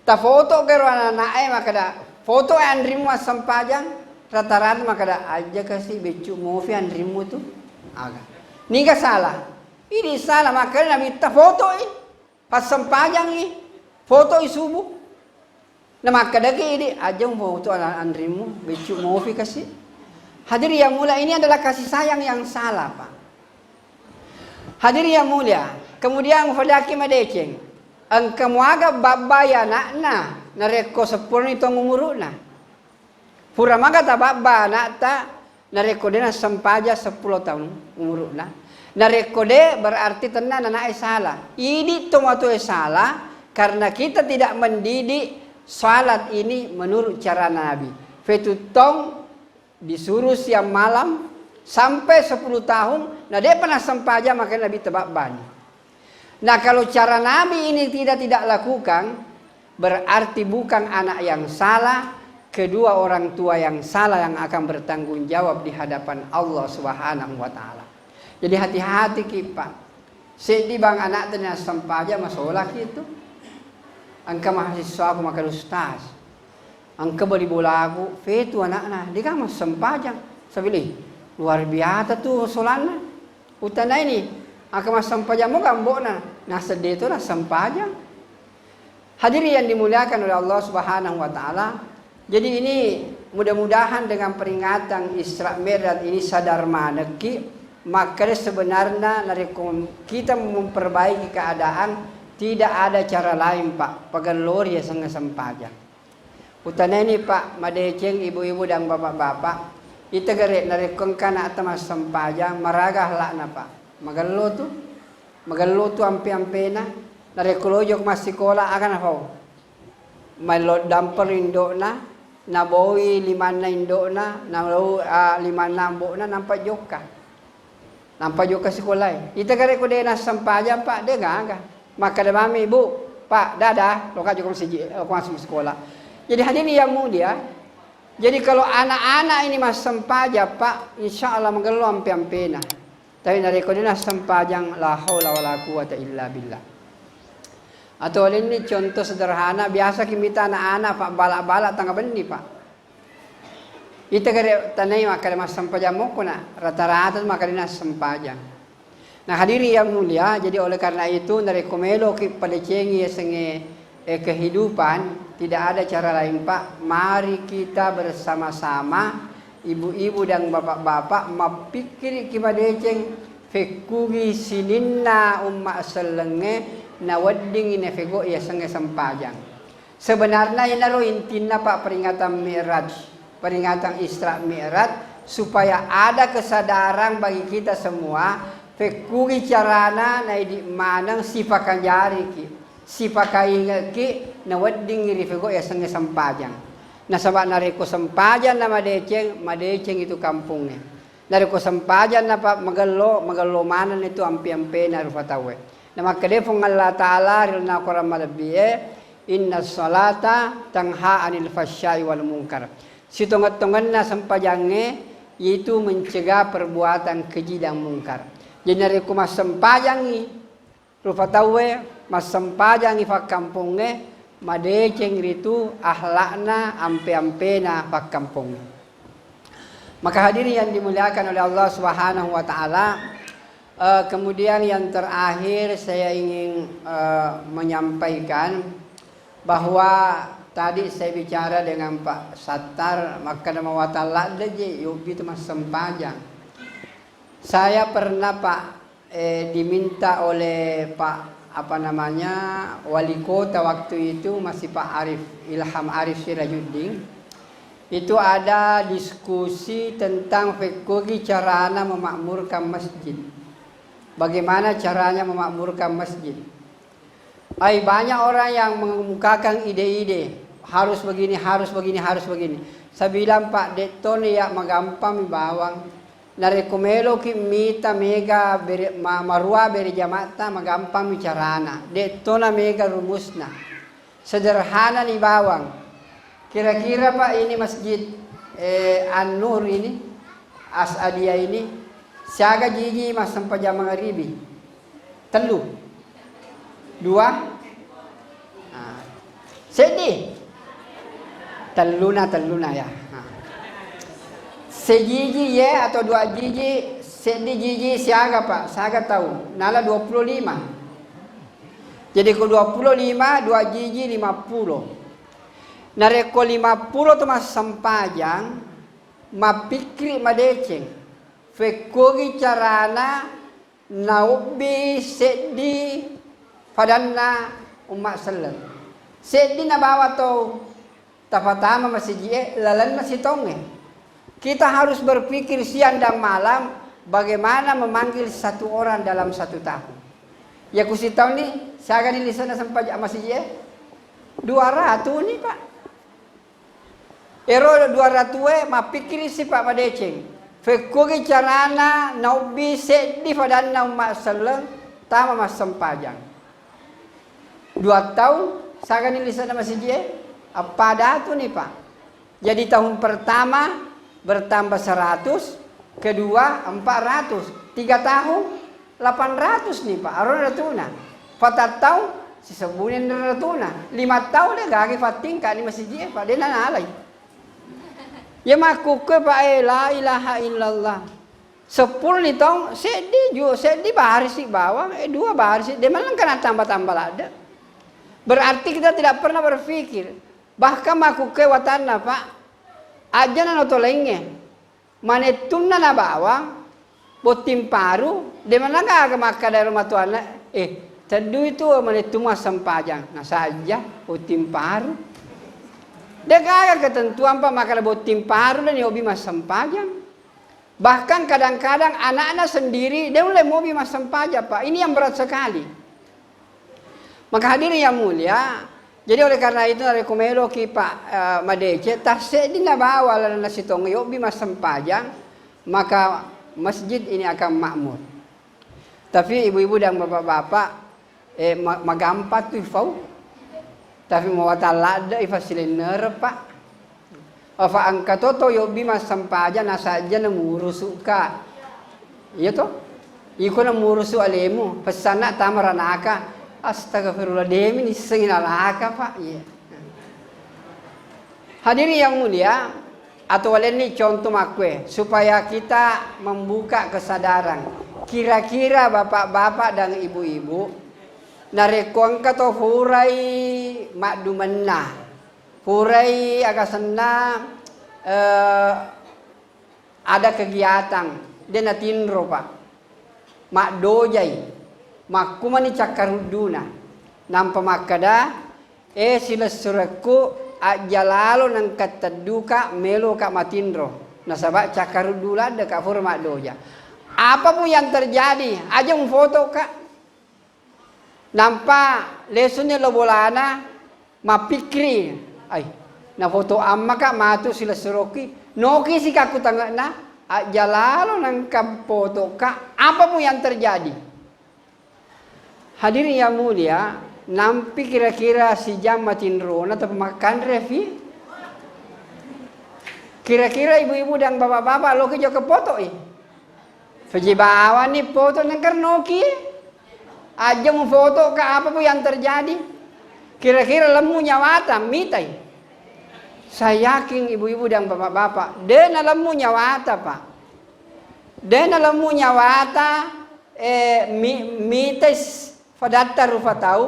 Ta foto kero anak-anak maka da foto andrimu mas sempajang rata-rata maka da aja kasih becu movi andrimu tu. Aga. Ni ka salah. Ini salah makanya Nabi ta foto pas sempajang foto subuh. Nah maka dagi ini aja foto andrimu becu mau kasih. Hadir yang mulia, ini adalah kasih sayang yang salah, Pak. Hadir yang mulia, kemudian fadaki madeceng. Angka muaga babaya nakna nareko sepurni tong umuruna. Pura maga ta babba nakta nareko dena sempaja 10 tahun umuruna. Nareko de berarti tenan anak salah. Ini tomato salah karena kita tidak mendidik salat ini menurut cara Nabi. Fetutong disuruh siang malam sampai 10 tahun. Nah dia pernah sempaja makanya Nabi tebak bani. Nah kalau cara Nabi ini tidak lakukan, berarti bukan anak yang salah, kedua orang tua yang salah yang akan bertanggung jawab di hadapan Allah Subhanahu wa taala. Jadi hati-hati kita. Sedih bang anak tanya sempaja masalah gitu. Angka mahasiswa aku makan ustaz. Angka beli bola aku, fetu anak-anak, dia kan mas sempajang. Saya bilang, luar biasa tuh solana. Utana ini, angka mas sempajang mau gambok nah sedih itu lah sempajang. Hadirin yang dimuliakan oleh Allah Subhanahu wa taala. Jadi ini mudah-mudahan dengan peringatan Isra Mi'raj ini sadar maneki, maka sebenarnya kita memperbaiki keadaan tidak ada cara lain Pak. Pagalor ya sangat sempajang. Utana ini Pak, madeceng ibu-ibu dan bapak-bapak, ita garet narekong kana atamas sempajang maragah lakna Pak. Magalo tu ampe-ampe na, narekolojok masikola akan apa? May damper indo na, nabawi 5 na indo na, nabawi 5 na ambo na, nampak joka. Nampak joka sekolah. Ita garet ko de na sempajang Pak, de gaga. Maka de mami ibu, Pak, dadah, loka juga masih sekolah. Jadi hadirin yang mulia, jadi kalau anak-anak ini mas sempaja Pak, insya Allah mengeluh ampe-ampena. Tapi dari kodina sempajang la haula wala quwata illa billah. Atau ini contoh sederhana, biasa kita anak-anak Pak balak-balak tangga benih Pak. Kita kare tanai maka mas sempajang mau kuna rata-rata maka dina sempajang. Nah hadirin yang mulia, jadi oleh karena itu dari komelo pada cengi senge kehidupan tidak ada cara lain Pak. Mari kita bersama-sama ibu-ibu dan bapak-bapak mapikir kimadeceng fekugi sininna umma selenge na wedding ine fego ya senge sempajang. Sebenarnya ini lo intinya Pak peringatan Mi'raj, peringatan Isra Mi'raj supaya ada kesadaran bagi kita semua fekugi carana na di manang sifakan jari ki. Sipakai ki na wedding rifego ya senge sempajang. Na sabak nareko sempajang na madeceng itu kampungnya. Nareko sempajang na Pak magalo manan itu ampi-ampi na rufatawe. Na makadefong Allah Ta'ala rilna Quran madabiye inna salata tangha anil fasyai wal munkar. Sitongat-tongan na sempajangnya itu mencegah perbuatan keji dan mungkar. Jadi nareko mas sempajangi rufatawe mas sempajang ifak kampungnya madeceng ritu ahlakna ampe-ampena pak kampung. Maka hadirin yang dimuliakan oleh Allah Subhanahu wa taala, kemudian yang terakhir saya ingin menyampaikan bahwa tadi saya bicara dengan Pak Sattar maka nama wa taala deje yobi itu mas sempajang. Saya pernah Pak diminta oleh Pak wali kota waktu itu masih Pak Arif Ilham Arif Sirajuddin, itu ada diskusi tentang fikih caranya memakmurkan masjid. Bagaimana caranya memakmurkan masjid? Banyak orang yang mengemukakan ide-ide harus begini, harus begini, harus begini. Saya bilang Pak Deton ya magampang bawang. Narekomelo ki mita mega marua beri jamata magampang bicarana. Detona mega rumusna. Sederhana ni bawang. Kira-kira Pak ini masjid An-Nur ini, As'adiyah ini, siaga jiji mas sampai jam maghribi. Telu. 2. Sedih. Teluna ya. Sejiji ye atau 2 jiji Sedi jiji siaga Pak, siaga tahu. Nala 25. Jadi ke 25, 2 jiji 50. Nareko 50 tu mas sampajang, mapikri madeceng. Fekogi carana naubi sedi padanna umat selen. Sedi na bawa to tafatama masih lalan masih tonge. Kita harus berpikir siang dan malam bagaimana memanggil satu orang dalam 1 tahun. Ya kusi tahu nih, saya akan di sana sampai masih 200 nih Pak. Ero 200 mapikir si Pak madeceng. Fekogi carana naubi sedi padanna umat selen tama mas sempajang. 2 tahun saya akan di sana masih apa datu nih Pak. Jadi tahun pertama bertambah 100, kedua 400, 3 tahun 800 nih Pak. Aron ratuna. 4 tahun si sebulan ratuna. 5 tahun dia gagi fatingka ni masih Pak. Dia nanalay. Ya makuke Pak la ilaha illallah. 10 nih tong sedi baris si bawang 2 baris. Dia malah kena tambah-tambah ada. Berarti kita tidak pernah berpikir. Bahkan makuke watanna Pak. Aja na notolenge. Manetunna na bawang. Botim paru. Dia mana gak maka dari rumah tuana. Tedu itu manetum sampajang. Nah saja botim paru. Dia kagak ketentuan Pak maka botim paru dan hobi mas sampajang. Bahkan kadang-kadang anak-anak sendiri dia mulai hobi mas sampajang Pak. Ini yang berat sekali. Maka hadirin yang mulia. Jadi oleh karena itu dari kumelo ki Pak madece tasik di nabawa lan nasitong hobi mas sampajang maka masjid ini akan makmur. Tapi ibu-ibu dan bapak-bapak magampat tu fau. Tapi mau talada ifasilener Pak. Apa angkatoto yobi mas sampaja nasaja na murusuka. Iya toh? Iko na murusu alemu pesana tamaranaka. Astagfirullah demi ni sengin alaka Pak. Iya. Hadirin yang mulia, atau ini contoh makwe supaya kita membuka kesadaran. Kira-kira bapak-bapak dan ibu-ibu narekong kato hurai makdumanna hurai agasanna ada kegiatan dia natinro Pak makdojai makumani cakaruduna nampa makada sila suraku ajalalo nang kataduka melo ka matinro nasaba cakarudula de ka fur makdoja apa pun yang terjadi aja foto Kak. Nampak lesunnya lo bolana mapikri na foto amma Kak matu sila suroki noki si kaku tangga na jalalo nang kampoto Kak apa pun yang terjadi. Hadirin yang mulia nampi kira-kira si jam matinrona atau makan revi kira-kira ibu-ibu dan bapak-bapak lo ke foto Fajibawa nih foto nang karnoki aja mau foto ke apa pun yang terjadi. Kira-kira lemu nyawata mitai. Saya yakin ibu-ibu dan bapak-bapak, dena lemu nyawata Pak. Dena lemu nyawata mitai fadatta rufa tahu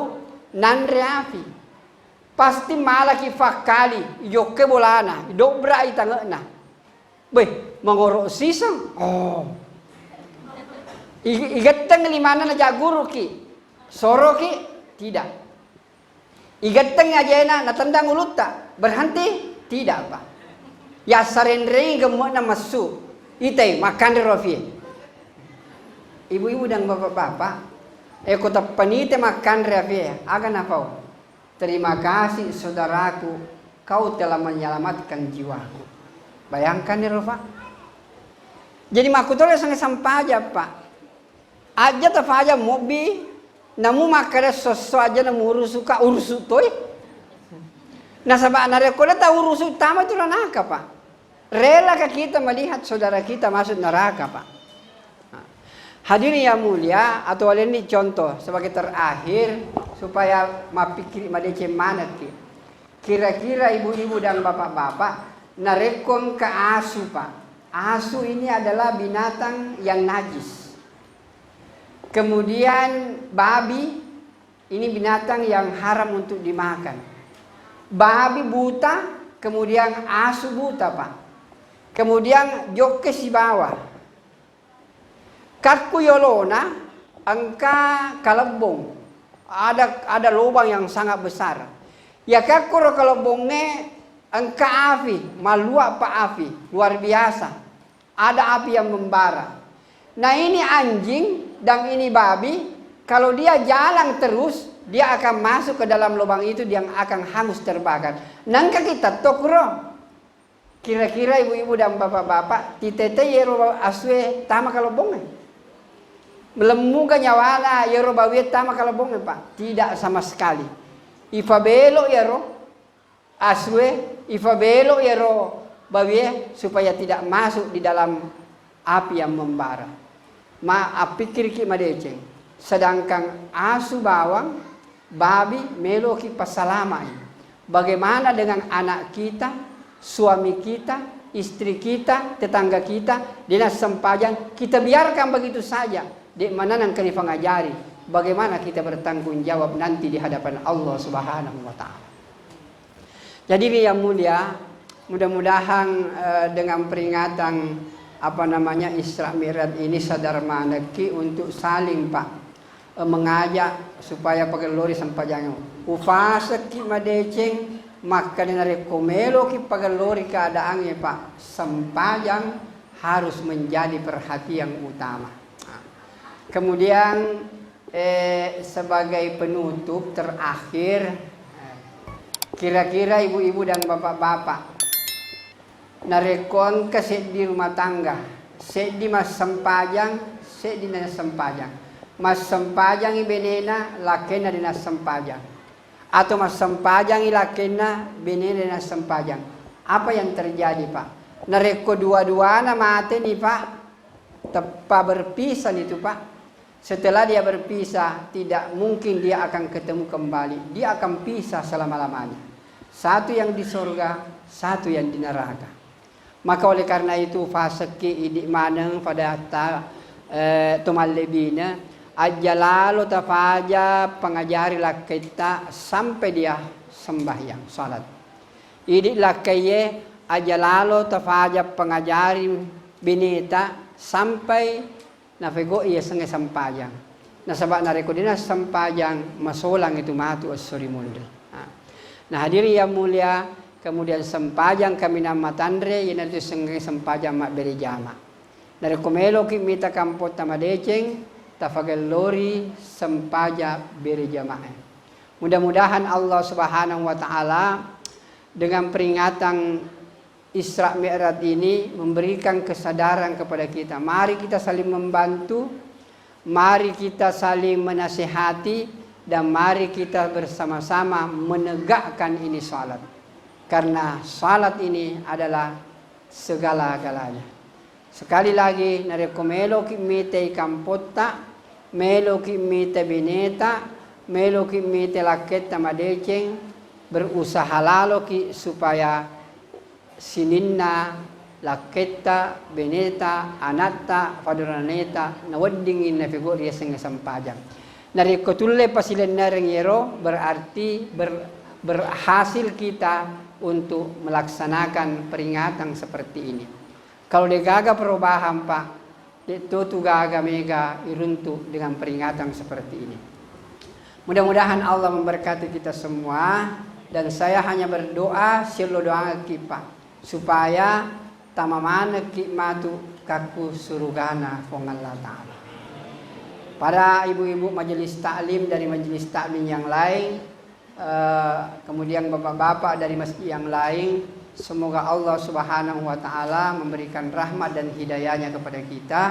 nan reafi. Pasti malaki fakali yoke bolana, dobra itangena. Beh, mengorok sisang. Igatang limana na jaguru ki soro ki tidak igatang ajena na tandang ulutta berhenti tidak Pak ya sarendreng gemuk na masu itai makan rofi ibu-ibu dan bapak-bapak kota panite makan rofi agan apa terima kasih saudaraku kau telah menyelamatkan jiwaku bayangkan ya Pak jadi makutole sangat sampaja Pak aja tafaja mobi namu makare soso aja namu urusuka urusu toy nasaba narekola ta urusu tama itu neraka Pak rela kita melihat saudara kita masuk neraka Pak hadirin yang mulia atau ini contoh sebagai terakhir supaya mapikir madece mana kira-kira ibu-ibu dan bapak-bapak narekon ke asu Pak asu ini adalah binatang yang najis. Kemudian babi ini binatang yang haram untuk dimakan. Babi buta, kemudian asu buta, Pak. Kemudian joke si bawah. Katku yolona, angka kalebong. Ada lubang yang sangat besar. Ya kakuro kalebongnya angka api, maluak pak api, luar biasa. Ada api yang membara. Nah ini anjing dan ini babi, kalau dia jalan terus, dia akan masuk ke dalam lubang itu, dia akan hangus terbakar. Nangka kita tokro. Kira-kira ibu-ibu dan bapak-bapak, titete yero aswe tama kalebongnya. Melemuga nyawala yero bawi tama kalebongnya, Pak. Tidak sama sekali. Ifa belok yero aswe, ifa belok yero bawi supaya tidak masuk di dalam api yang membara. Pikir ki madeceng. Sedangkan asu bawang, babi meloki pasalamai. Bagaimana dengan anak kita, suami kita, istri kita, tetangga kita, dinas sempajang, kita biarkan begitu saja. Dek mana nang kani pengajari, bagaimana kita bertanggung jawab nanti di hadapan Allah Subhanahu wa taala. Jadi yang mulia, mudah-mudahan dengan peringatan Isra Mi'raj ini sadar maneki untuk saling Pak mengajak supaya pagalori sampajang. Ufasa ki madeceng maka dinare komelo ki pagalori keadaannya Pak, sampajang harus menjadi perhatian utama. Kemudian sebagai penutup terakhir, kira-kira ibu-ibu dan bapak-bapak narekon kesed di rumah tangga, sed di mas sempajang, sed di nas sempajang. Mas sempajang ibenena lakena di nas sempajang. Atau mas sempajang ilakena benena di nas sempajang. Apa yang terjadi, Pak? Nareko dua-duana mate nih, Pak. Tepa berpisah itu, Pak. Setelah dia berpisah, tidak mungkin dia akan ketemu kembali. Dia akan pisah selama-lamanya. Satu yang di surga, satu yang di neraka. Maka oleh karena itu faseki idik maneng pada tumal lebina ajalalo tafaja pengajari kita sampai dia sembahyang salat. Idik lakaye ajalalo tafaja pengajari binita sampai nafego iya senge sampajang. Nasabak nareko dina sampajang masolang itu matu asuri munde. Nah hadiri yang mulia, kemudian sampajang kami nama tandre yana itu senge sampajang mak beri jama. Nareko melo ki mita kampot tamadeceng tafagelori sampaja beri jamaah. Mudah-mudahan Allah Subhanahu wa taala dengan peringatan Isra Mi'raj ini memberikan kesadaran kepada kita. Mari kita saling membantu, mari kita saling menasihati, dan mari kita bersama-sama menegakkan ini salat. Karena salat ini adalah segala-galanya. Sekali lagi, nareko melo ki mite kampota, melo ki mite bineta, melo ki mite laketa madeceng, berusaha lalo ki supaya sininna laketa beneta anatta paduraneta nawaddingin na figure sing sampajang. Nariko tulle pasilen nareng yero berarti berhasil kita untuk melaksanakan peringatan seperti ini. Kalau degaga perubahan Pak, itu gaga mega iruntu dengan peringatan seperti ini. Mudah-mudahan Allah memberkati kita semua, dan saya hanya berdoa silo doa kita supaya tamamana matu kaku surugana fong Allah Ta'ala. Para ibu-ibu majelis taklim dari majelis taklim yang lain, kemudian bapak-bapak dari masjid yang lain, semoga Allah Subhanahu wa taala memberikan rahmat dan hidayahnya kepada kita.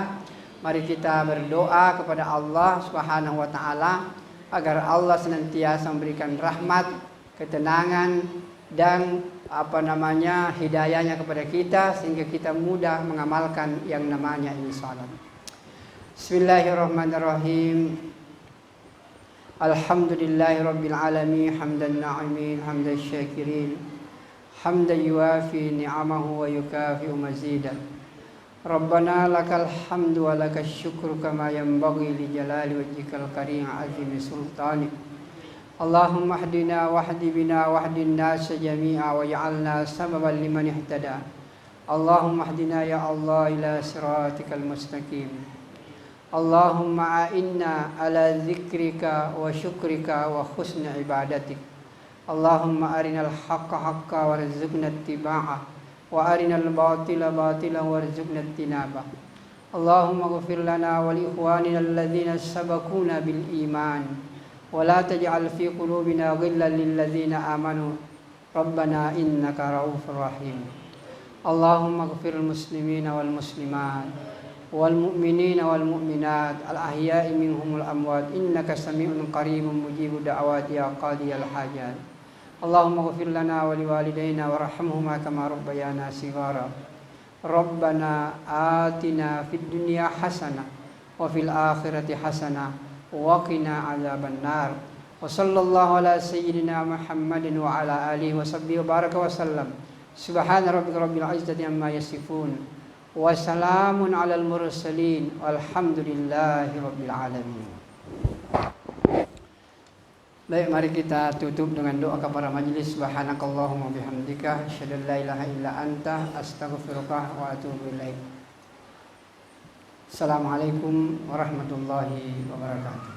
Mari kita berdoa kepada Allah Subhanahu wa taala agar Allah senantiasa memberikan rahmat, ketenangan dan hidayahnya kepada kita sehingga kita mudah mengamalkan yang namanya ini salat. Bismillahirrahmanirrahim. Alhamdulillahirabbil alamin hamdan na'imin hamdan syakirin hamdan yuafi ni'amahu wa yukafi'u mazidan. Rabbana lakal hamdu wa lakal syukru kama yanbaghi li jalali wajhikal karim azimi sultanik. Allahumma hdina wahdi bina wahdin nas jami'a waj'alna sababan liman ihtada. Allahumma hdina ya Allah ila siratikal mustaqim. Allahumma a'inna ala dzikrika wa syukrika wa husni ibadatik. Allahumma arinal haqqa haqqa warzuqna ittiba'ah wa arinal batila batilan warzuqna ijtinabah. Allahumma ighfir lana wa li ikhwanina alladhina sabaquna bil iman wa la taj'al fi qulubina ghillan lil ladzina amanu rabbana innaka ra'ufur rahim. Allahumma ighfir lil muslimina wal muslimat wal mu'minina wal mu'minat al ahya'i minhumul amwat innaka sami'un qaribun mujibud da'awati ya qadiyal hajat. Allahumma ighfir lana wa liwalidayna warhamhuma kama rabbayana shighara. Rabbana atina fid dunya hasanah wa fil akhirati hasanah wa qina adzaban nar. Wa sallallahu ala sayyidina Muhammadin wa ala alihi wa sahbihi wa baraka wa sallam. Subhana rabbika rabbil izzati amma yasifun. Wa salamun alal mursalin walhamdulillahi rabbil alamin. Baik, mari kita tutup dengan doa kepada majelis. Subhanakallahumma bihamdika asyhadu an la ilaha illa anta astaghfiruka wa atubu ilaik. Assalamualaikum warahmatullahi wabarakatuh.